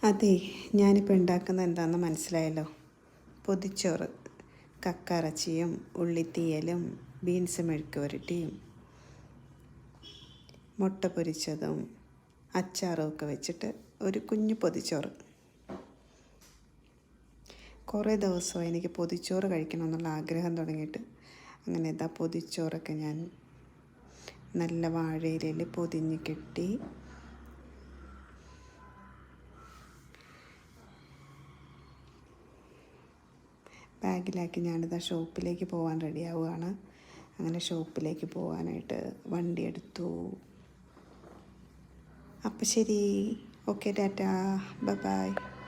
അതെ, ഞാനിപ്പോൾ ഉണ്ടാക്കുന്നത് എന്താണെന്ന് മനസ്സിലായല്ലോ. പൊതിച്ചോറ്, കക്കറച്ചിയും ഉള്ളിത്തീയലും ബീൻസ് മെഴുക്ക് പുരട്ടിയും മുട്ട പൊരിച്ചതും അച്ചാറും ഒക്കെ വെച്ചിട്ട് ഒരു കുഞ്ഞു പൊതിച്ചോറ്. കുറേ ദിവസമായി എനിക്ക് പൊതിച്ചോറ് കഴിക്കണമെന്നുള്ള ആഗ്രഹം തുടങ്ങിയിട്ട്. അങ്ങനെ ഇതാ പൊതിച്ചോറൊക്കെ ഞാൻ നല്ല വാഴയിലയിൽ പൊതിഞ്ഞ് കെട്ടി ബാഗിലാക്കി ഞാനിതാ ഷോപ്പിലേക്ക് പോകാൻ റെഡിയാവുകയാണ്. അങ്ങനെ ഷോപ്പിലേക്ക് പോകാനായിട്ട് വണ്ടി എടുത്തു. അപ്പം ശരി, ഓക്കെ, ടാറ്റാ, ബൈ ബൈ.